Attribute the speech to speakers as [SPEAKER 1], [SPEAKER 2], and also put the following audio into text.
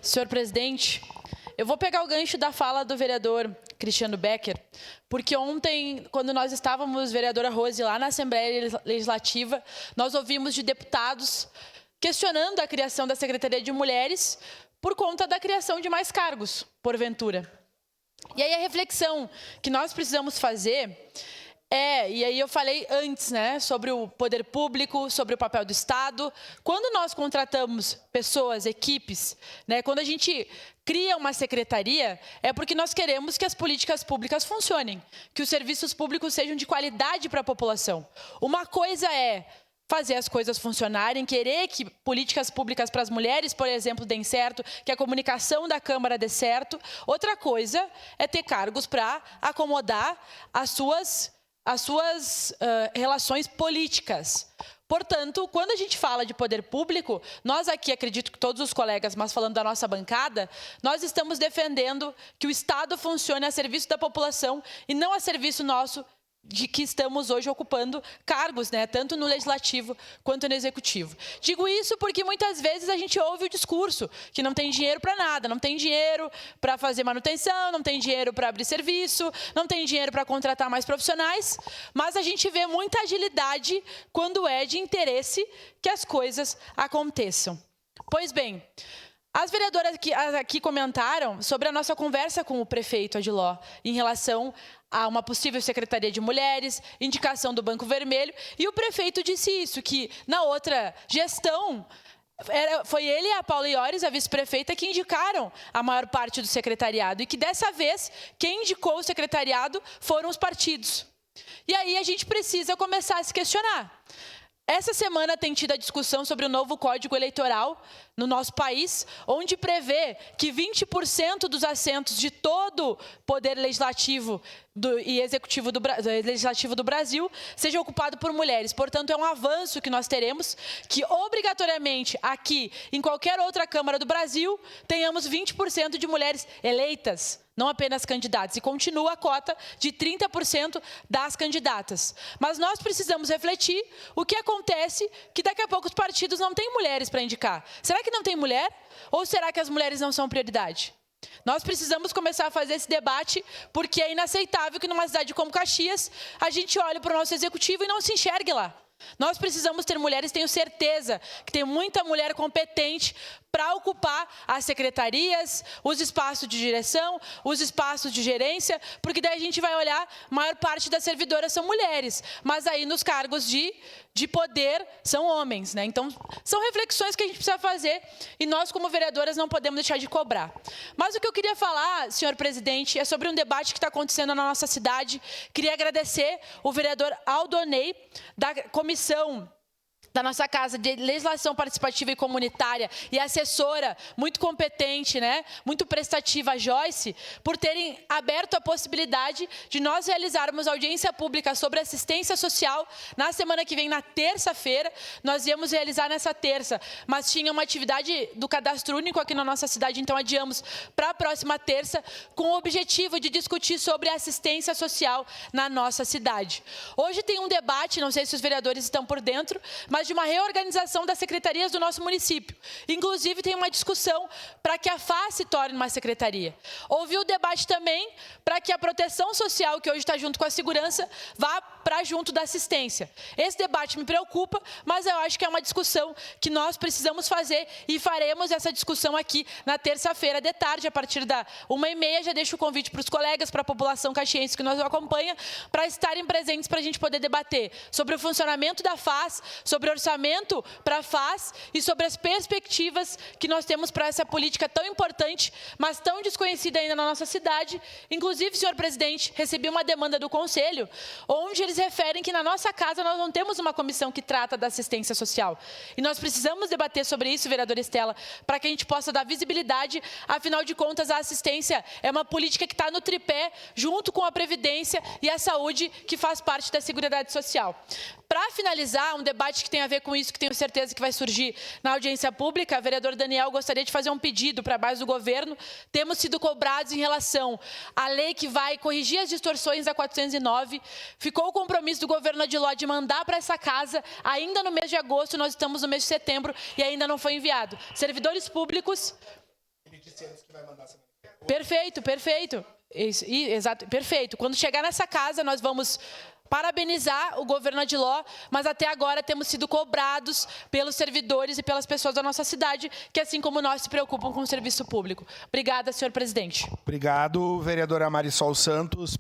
[SPEAKER 1] Senhor presidente, eu vou pegar o gancho da fala do vereador Cristiano Becker, porque ontem, quando nós estávamos, vereadora Rose, lá na Assembleia Legislativa, nós ouvimos de deputados questionando a criação da Secretaria de Mulheres por conta da criação de mais cargos, porventura. E aí a reflexão que nós precisamos fazer e aí eu falei antes, né, sobre o poder público, sobre o papel do Estado. Quando nós contratamos pessoas, equipes, né, quando a gente cria uma secretaria, é porque nós queremos que as políticas públicas funcionem, que os serviços públicos sejam de qualidade para a população. Uma coisa é fazer as coisas funcionarem, querer que políticas públicas para as mulheres, por exemplo, deem certo, que a comunicação da Câmara dê certo. Outra coisa é ter cargos para acomodar as suas relações políticas. Portanto, quando a gente fala de poder público, nós aqui, acredito que todos os colegas, mas falando da nossa bancada, nós estamos defendendo que o Estado funcione a serviço da população e não a serviço nosso, de que estamos hoje ocupando cargos, né, tanto no Legislativo quanto no Executivo. Digo isso porque muitas vezes a gente ouve o discurso que não tem dinheiro para nada, não tem dinheiro para fazer manutenção, não tem dinheiro para abrir serviço, não tem dinheiro para contratar mais profissionais, mas a gente vê muita agilidade quando é de interesse que as coisas aconteçam. Pois bem, as vereadoras aqui comentaram sobre a nossa conversa com o prefeito Adiló em relação a uma possível Secretaria de Mulheres, indicação do Banco Vermelho, e o prefeito disse isso, que na outra gestão foi ele e a Paula Iores, a vice-prefeita, que indicaram a maior parte do secretariado, e que dessa vez quem indicou o secretariado foram os partidos. E aí a gente precisa começar a se questionar. Essa semana tem tido a discussão sobre o novo Código Eleitoral no nosso país, onde prevê que 20% dos assentos de todo o poder legislativo e executivo legislativo do Brasil seja ocupado por mulheres. Portanto, é um avanço que nós teremos, que obrigatoriamente aqui, em qualquer outra Câmara do Brasil, tenhamos 20% de mulheres eleitas, não apenas candidatas, e continua a cota de 30% das candidatas. Mas nós precisamos refletir o que acontece, que daqui a pouco os partidos não têm mulheres para indicar. Será que não tem mulher? Ou será que as mulheres não são prioridade? Nós precisamos começar a fazer esse debate, porque é inaceitável que numa cidade como Caxias, a gente olhe para o nosso executivo e não se enxergue lá. Nós precisamos ter mulheres, tenho certeza que tem muita mulher competente para ocupar as secretarias, os espaços de direção, os espaços de gerência, porque daí a gente vai olhar, a maior parte das servidoras são mulheres, mas aí nos cargos de poder são homens, né? Então, são reflexões que a gente precisa fazer e nós, como vereadoras, não podemos deixar de cobrar. Mas o que eu queria falar, senhor presidente, é sobre um debate que está acontecendo na nossa cidade. Queria agradecer o vereador Aldonei, da comissão da nossa Casa de Legislação Participativa e Comunitária e assessora muito competente, né, muito prestativa, a Joyce, por terem aberto a possibilidade de nós realizarmos audiência pública sobre assistência social na semana que vem, na terça-feira. Nós íamos realizar nessa terça, mas tinha uma atividade do cadastro único aqui na nossa cidade, então adiamos para a próxima terça, com o objetivo de discutir sobre assistência social na nossa cidade. Hoje tem um debate, não sei se os vereadores estão por dentro, mas de uma reorganização das secretarias do nosso município. Inclusive, tem uma discussão para que a FAS se torne uma secretaria. Houve o debate também para que a proteção social, que hoje está junto com a segurança, vá para junto da assistência. Esse debate me preocupa, mas eu acho que é uma discussão que nós precisamos fazer e faremos essa discussão aqui na terça-feira de tarde, a partir da 1h30. Já deixo o convite para os colegas, para a população caxiense que nos acompanha, para estarem presentes para a gente poder debater sobre o funcionamento da FAS, sobre o orçamento para a FAS e sobre as perspectivas que nós temos para essa política tão importante, mas tão desconhecida ainda na nossa cidade. Inclusive, senhor presidente, recebi uma demanda do Conselho, onde eles referem que na nossa casa nós não temos uma comissão que trata da assistência social. E nós precisamos debater sobre isso, vereadora Estela, para que a gente possa dar visibilidade. Afinal de contas, a assistência é uma política que está no tripé, junto com a Previdência e a saúde, que faz parte da Seguridade Social. Para finalizar, um debate que tem a ver com isso, que tenho certeza que vai surgir na audiência pública, vereador Daniel, gostaria de fazer um pedido para a base do governo. Temos sido cobrados em relação à lei que vai corrigir as distorções da 409. Ficou o compromisso do governo Adiló de mandar para essa casa ainda no mês de agosto, nós estamos no mês de setembro e ainda não foi enviado. Servidores públicos... Perfeito, perfeito. Isso, exato, perfeito. Quando chegar nessa casa, nós vamos parabenizar o governo Adiló, mas até agora temos sido cobrados pelos servidores e pelas pessoas da nossa cidade, que assim como nós se preocupam com o serviço público. Obrigada, senhor presidente.
[SPEAKER 2] Obrigado, vereadora Marisol Santos.